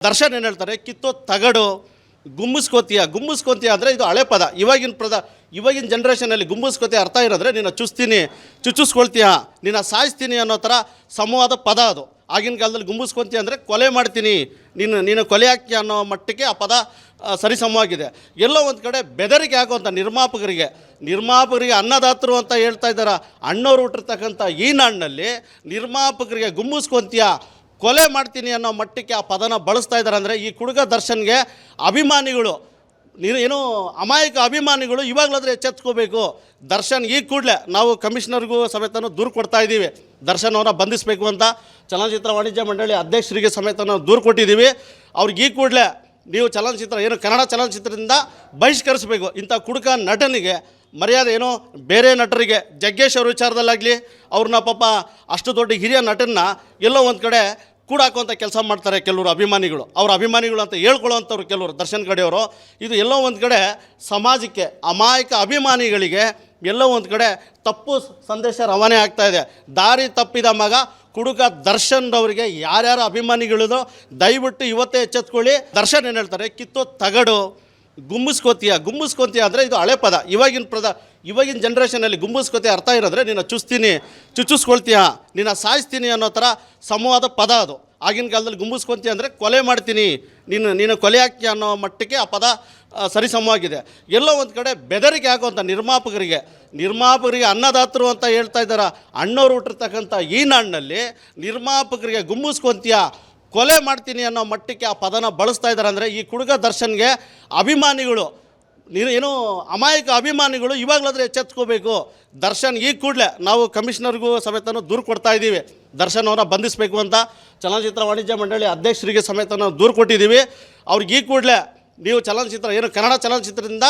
ದರ್ಶನ್ ಏನು ಹೇಳ್ತಾರೆ, ಕಿತ್ತೋ ತಗಡು ಗುಮ್ಮಿಸ್ಕೋತೀಯ ಅಂದರೆ ಇದು ಹಳೆ ಪದ. ಇವಾಗಿನ ಜನ್ರೇಷನಲ್ಲಿ ಗುಮ್ಮಿಸ್ಕೋತೀಯ ಅರ್ಥ ಇರೋದ್ರೆ ನಿನ್ನ ಚುಚ್ಚಿಸ್ಕೊಳ್ತೀಯ, ನಿನ್ನ ಸಾಯಿಸ್ತೀನಿ ಅನ್ನೋ ಥರ ಸಮವಾದ ಪದ ಅದು. ಆಗಿನ ಕಾಲದಲ್ಲಿ ಗುಮ್ಮಿಸ್ಕೊತೀಯ ಅಂದರೆ ಕೊಲೆ ಮಾಡ್ತೀನಿ, ನೀನು ಕೊಲೆ ಹಾಕ್ತೀಯ ಅನ್ನೋ ಮಟ್ಟಕ್ಕೆ ಆ ಪದ ಸರಿಸಮವಾಗಿದೆ. ಎಲ್ಲೋ ಒಂದು ಕಡೆ ಬೆದರಿಕೆ ಆಗುವಂಥ ನಿರ್ಮಾಪಕರಿಗೆ ಅನ್ನದಾತರು ಅಂತ ಹೇಳ್ತಾ ಇದ್ದಾರೆ. ಅಣ್ಣವ್ರು ಹುಟ್ಟಿರ್ತಕ್ಕಂಥ ಈ ನಾಡಿನಲ್ಲಿ ನಿರ್ಮಾಪಕರಿಗೆ ಗುಮ್ಮಿಸ್ಕೊತೀಯ, ಕೊಲೆ ಮಾಡ್ತೀನಿ ಅನ್ನೋ ಮಟ್ಟಕ್ಕೆ ಆ ಪದನ ಬಳಸ್ತಾ ಇದ್ದಾರೆ. ಅಂದರೆ ಈ ಕುಡುಗ ದರ್ಶನ್ಗೆ ಅಭಿಮಾನಿಗಳು ಏನು ಅಮಾಯಕ ಅಭಿಮಾನಿಗಳು ಇವಾಗಲಾದರೆ ಎಚ್ಚೆತ್ಕೋಬೇಕು. ದರ್ಶನ್ ಈ ಕೂಡಲೇ ನಾವು ಕಮಿಷನರ್ಗೂ ಸಮೇತ ದೂರು ಕೊಡ್ತಾ ಇದ್ದೀವಿ. ದರ್ಶನ್ ಅವರ ಬಂಧಿಸಬೇಕು ಅಂತ ಚಲನಚಿತ್ರ ವಾಣಿಜ್ಯ ಮಂಡಳಿ ಅಧ್ಯಕ್ಷರಿಗೆ ಸಮೇತ ನಾವು ದೂರು ಕೊಟ್ಟಿದ್ದೀವಿ. ಅವ್ರಿಗೆ ಈ ಕೂಡಲೇ ನೀವು ಕನ್ನಡ ಚಲನಚಿತ್ರದಿಂದ ಬಹಿಷ್ಕರಿಸಬೇಕು. ಇಂಥ ಕುಡುಕ ನಟನಿಗೆ ಮರ್ಯಾದೆ ಬೇರೆ ನಟರಿಗೆ ಜಗ್ಗೇಶ್ ಅವ್ರ ವಿಚಾರದಲ್ಲಾಗಲಿ ಅವ್ರನ್ನ ಪಾಪ ಅಷ್ಟು ದೊಡ್ಡ ಹಿರಿಯ ನಟನ್ನ ಎಲ್ಲೋ ಒಂದು ಕಡೆ ಕೂಡಾಕುವಂಥ ಕೆಲಸ ಮಾಡ್ತಾರೆ ಕೆಲವರು ಅಭಿಮಾನಿಗಳು. ಅವ್ರ ಅಭಿಮಾನಿಗಳು ಅಂತ ಹೇಳ್ಕೊಳ್ಳೋವಂಥವ್ರು ಕೆಲವರು ದರ್ಶನ್ ಕಡೆಯವರು. ಇದು ಎಲ್ಲೋ ಒಂದು ಕಡೆ ಸಮಾಜಕ್ಕೆ ಅಮಾಯಕ ಅಭಿಮಾನಿಗಳಿಗೆ ಎಲ್ಲೋ ಒಂದು ಕಡೆ ತಪ್ಪು ಸಂದೇಶ ರವಾನೆ ಆಗ್ತಾ ಇದೆ. ದಾರಿ ತಪ್ಪಿದ ಮಗ ಕುಡುಕ ದರ್ಶನ್ ಅವರಿಗೆ ಯಾರ್ಯಾರು ಅಭಿಮಾನಿಗಳಿದೋ ದಯವಿಟ್ಟು ಇವತ್ತೇ ಎಚ್ಚೆತ್ಕೊಳ್ಳಿ. ದರ್ಶನ್ ಏನು ಹೇಳ್ತಾರೆ, ಕಿತ್ತೋ ತಗಡು ಗುಮ್ಮಿಸ್ಕೋತೀಯ ಅಂದರೆ ಇದು ಹಳೆ ಪದ. ಇವಾಗಿನ ಜನ್ರೇಷನಲ್ಲಿ ಗುಮ್ಮಿಸ್ಕೋತೀಯ ಅರ್ಥ ಇರೋದ್ರೆ ನಿನ್ನ ಚುಚ್ಚಿಸ್ಕೊಳ್ತೀಯ, ನಿನ್ನ ಸಾಯಿಸ್ತೀನಿ ಅನ್ನೋ ಥರ ಸಮವಾದ ಪದ ಅದು. ಆಗಿನ ಕಾಲದಲ್ಲಿ ಗುಮ್ಮಿಸ್ಕೊತೀಯ ಅಂದರೆ ಕೊಲೆ ಮಾಡ್ತೀನಿ, ನೀನು ಕೊಲೆ ಹಾಕ್ತೀಯ ಅನ್ನೋ ಮಟ್ಟಕ್ಕೆ ಆ ಪದ ಸರಿಸಮವಾಗಿದೆ. ಎಲ್ಲೋ ಒಂದು ಕಡೆ ಬೆದರಿಕೆ ಆಗುವಂಥ ನಿರ್ಮಾಪಕರಿಗೆ ಅನ್ನದಾತರು ಅಂತ ಹೇಳ್ತಾ ಇದ್ದಾರೆ. ಅಣ್ಣವ್ರು ಹುಟ್ಟಿರ್ತಕ್ಕಂಥ ಈ ನಾಡಿನಲ್ಲಿ ನಿರ್ಮಾಪಕರಿಗೆ ಗುಮ್ಮಿಸ್ಕೊತೀಯ, ಕೊಲೆ ಮಾಡ್ತೀನಿ ಅನ್ನೋ ಮಟ್ಟಕ್ಕೆ ಆ ಪದನ ಬಳಸ್ತಾ ಇದ್ದಾರೆ. ಅಂದರೆ ಈ ಕುಡುಗ ದರ್ಶನ್ಗೆ ಅಭಿಮಾನಿಗಳು ಏನು ಅಮಾಯಕ ಅಭಿಮಾನಿಗಳು ಇವಾಗಲಾದರೆ ಎಚ್ಚೆತ್ಕೋಬೇಕು. ದರ್ಶನ್ ಈ ಕೂಡಲೇ ನಾವು ಕಮಿಷನರ್ಗೂ ಸಮೇತ ದೂರು ಕೊಡ್ತಾ ಇದ್ದೀವಿ. ದರ್ಶನ್ ಅವರ ಬಂಧಿಸಬೇಕು ಅಂತ ಚಲನಚಿತ್ರ ವಾಣಿಜ್ಯ ಮಂಡಳಿ ಅಧ್ಯಕ್ಷರಿಗೆ ಸಮೇತ ನಾವು ದೂರು ಕೊಟ್ಟಿದ್ದೀವಿ. ಅವ್ರಿಗೆ ಈ ಕೂಡಲೇ ನೀವು ಕನ್ನಡ ಚಲನಚಿತ್ರದಿಂದ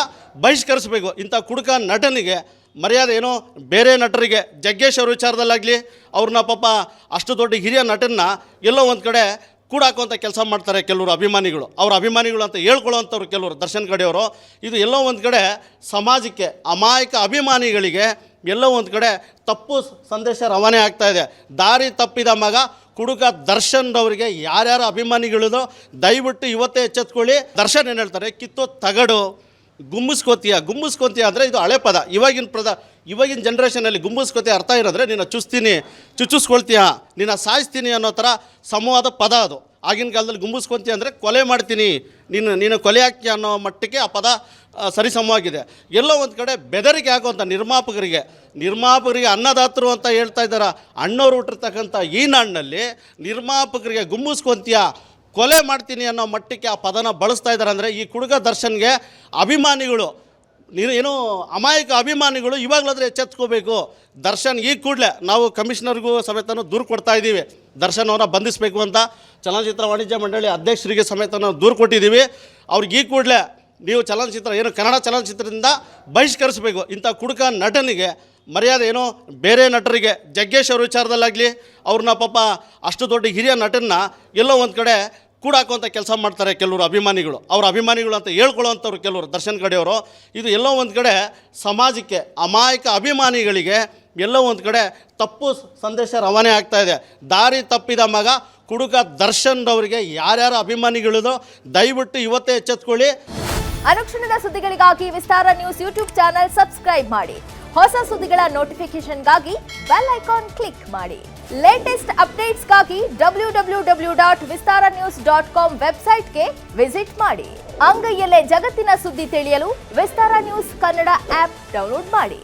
ಬಹಿಷ್ಕರಿಸಬೇಕು. ಇಂಥ ಕುಡುಕ ನಟನಿಗೆ ಮರ್ಯಾದೆ ಬೇರೆ ನಟರಿಗೆ ಜಗ್ಗೇಶ್ ಅವ್ರ ವಿಚಾರದಲ್ಲಾಗಲಿ ಅವ್ರನ್ನ ಪಾಪ ಅಷ್ಟು ದೊಡ್ಡ ಹಿರಿಯ ನಟನ್ನ ಎಲ್ಲೋ ಒಂದು ಕಡೆ ಕೂಡಾಕುವಂಥ ಕೆಲಸ ಮಾಡ್ತಾರೆ ಕೆಲವರು ಅಭಿಮಾನಿಗಳು. ಅವ್ರ ಅಭಿಮಾನಿಗಳು ಅಂತ ಹೇಳ್ಕೊಳ್ಳೋವಂಥವ್ರು ಕೆಲವರು ದರ್ಶನ್ ಕಡೆಯವರು. ಇದು ಎಲ್ಲೋ ಒಂದು ಕಡೆ ಸಮಾಜಕ್ಕೆ ಅಮಾಯಕ ಅಭಿಮಾನಿಗಳಿಗೆ ಎಲ್ಲೋ ಒಂದು ಕಡೆ ತಪ್ಪು ಸಂದೇಶ ರವಾನೆ ಆಗ್ತಾ ಇದೆ. ದಾರಿ ತಪ್ಪಿದ ಮಗ ಕುಡುಕ ದರ್ಶನ್ ಅವರಿಗೆ ಯಾರ್ಯಾರು ಅಭಿಮಾನಿಗಳಿದೋ ದಯವಿಟ್ಟು ಇವತ್ತೇ ಎಚ್ಚೆತ್ಕೊಳ್ಳಿ. ದರ್ಶನ್ ಏನು ಹೇಳ್ತಾರೆ, ಕಿತ್ತೋ ತಗಡು ಗುಮ್ಮಿಸ್ಕೋತೀಯ ಅಂದರೆ ಇದು ಹಳೆ ಪದ. ಇವಾಗಿನ ಜನ್ರೇಷನಲ್ಲಿ ಗುಮ್ಮಿಸ್ಕೋತೀಯ ಅರ್ಥ ಇರೋದ್ರೆ ನಿನ್ನ ಚುಚ್ಚಿಸ್ಕೊಳ್ತೀಯ, ನಿನ್ನ ಸಾಯಿಸ್ತೀನಿ ಅನ್ನೋ ಥರ ಸಮವಾದ ಪದ ಅದು. ಆಗಿನ ಕಾಲದಲ್ಲಿ ಗುಮ್ಮಿಸ್ಕೊತೀಯ ಅಂದರೆ ಕೊಲೆ ಮಾಡ್ತೀನಿ, ನೀನು ಕೊಲೆ ಹಾಕ್ತೀಯ ಅನ್ನೋ ಮಟ್ಟಕ್ಕೆ ಆ ಪದ ಸರಿಸಮವಾಗಿದೆ. ಎಲ್ಲೋ ಒಂದು ಕಡೆ ಬೆದರಿಕೆ ಆಗುವಂಥ ನಿರ್ಮಾಪಕರಿಗೆ ಅನ್ನದಾತರು ಅಂತ ಹೇಳ್ತಾ ಇದ್ದಾರೆ. ಅಣ್ಣವ್ರು ಹುಟ್ಟಿರ್ತಕ್ಕಂಥ ಈ ನಾಡಿನಲ್ಲಿ ನಿರ್ಮಾಪಕರಿಗೆ ಗುಮ್ಮಿಸ್ಕೊತೀಯ, ಕೊಲೆ ಮಾಡ್ತೀನಿ ಅನ್ನೋ ಮಟ್ಟಕ್ಕೆ ಆ ಪದನ ಬಳಸ್ತಾ ಇದ್ದಾರೆ. ಅಂದರೆ ಈ ಕುಡುಗ ದರ್ಶನ್ಗೆ ಅಭಿಮಾನಿಗಳು ಅಮಾಯಕ ಅಭಿಮಾನಿಗಳು ಇವಾಗಲಾದರೆ ಎಚ್ಚೆತ್ಕೋಬೇಕು. ದರ್ಶನ್ ಈ ಕೂಡಲೇ ನಾವು ಕಮಿಷನರ್ಗೂ ಸಮೇತ ದೂರು ಕೊಡ್ತಾ ಇದ್ದೀವಿ. ದರ್ಶನ್ ಅವರ ಬಂಧಿಸಬೇಕು ಅಂತ ಚಲನಚಿತ್ರ ವಾಣಿಜ್ಯ ಮಂಡಳಿ ಅಧ್ಯಕ್ಷರಿಗೆ ಸಮೇತ ನಾವು ದೂರು ಕೊಟ್ಟಿದ್ದೀವಿ. ಅವ್ರಿಗೆ ಈ ಕೂಡಲೇ ನೀವು ಕನ್ನಡ ಚಲನಚಿತ್ರದಿಂದ ಬಹಿಷ್ಕರಿಸಬೇಕು. ಇಂಥ ಕುಡುಕ ನಟನಿಗೆ ಮರ್ಯಾದೆ ಬೇರೆ ನಟರಿಗೆ ಜಗ್ಗೇಶ್ ಅವ್ರ ವಿಚಾರದಲ್ಲಾಗಲಿ ಅವ್ರನ್ನ ಪಾಪ ಅಷ್ಟು ದೊಡ್ಡ ಹಿರಿಯ ನಟನ್ನ ಎಲ್ಲೋ ಒಂದು ಕಡೆ ಕೂಡಾಕುವಂಥ ಕೆಲಸ ಮಾಡ್ತಾರೆ ಕೆಲವರು ಅಭಿಮಾನಿಗಳು. ಅವ್ರ ಅಭಿಮಾನಿಗಳು ಅಂತ ಹೇಳ್ಕೊಳ್ಳೋವಂಥವ್ರು ಕೆಲವರು ದರ್ಶನ್ ಕಡೆಯವರು. ಇದು ಎಲ್ಲೋ ಒಂದು ಕಡೆ ಸಮಾಜಕ್ಕೆ ಅಮಾಯಕ ಅಭಿಮಾನಿಗಳಿಗೆ ಎಲ್ಲೋ ಒಂದು ಕಡೆ ತಪ್ಪು ಸಂದೇಶ ರವಾನೆ ಆಗ್ತಾ ಇದೆ. ದಾರಿ ತಪ್ಪಿದ ಮಗ ಕುಡುಕ ದರ್ಶನ್ ಅವರಿಗೆ ಯಾರ್ಯಾರು ಅಭಿಮಾನಿಗಳಿದೋ ದಯವಿಟ್ಟು ಇವತ್ತೇ ಎಚ್ಚೆತ್ಕೊಳ್ಳಿ. ಅನುಕ್ಷಣದ ಸುದ್ದಿಗಳಿಗಾಗಿ ವಿಸ್ತಾರ ನ್ಯೂಸ್ ಯೂಟ್ಯೂಬ್ ಚಾನೆಲ್ ಸಬ್ಸ್ಕ್ರೈಬ್ ಮಾಡಿ. ಹೊಸ ಸುದ್ದಿಗಳ ನೋಟಿಫಿಕೇಶನ್ಗಾಗಿ ಬೆಲ್ ಐಕಾನ್ ಕ್ಲಿಕ್ ಮಾಡಿ. ಲೇಟೆಸ್ಟ್ ಅಪ್ಡೇಟ್ಸ್ಗಾಗಿ www.vistaranews.com ವೆಬ್ಸೈಟ್ಗೆ ವಿಸಿಟ್ ಮಾಡಿ. ಅಂಗೈಯಲ್ಲೇ ಜಗತ್ತಿನ ಸುದ್ದಿ ತಿಳಿಯಲು ವಿಸ್ತಾರ ನ್ಯೂಸ್ ಕನ್ನಡ ಆಪ್ ಡೌನ್ಲೋಡ್ ಮಾಡಿ.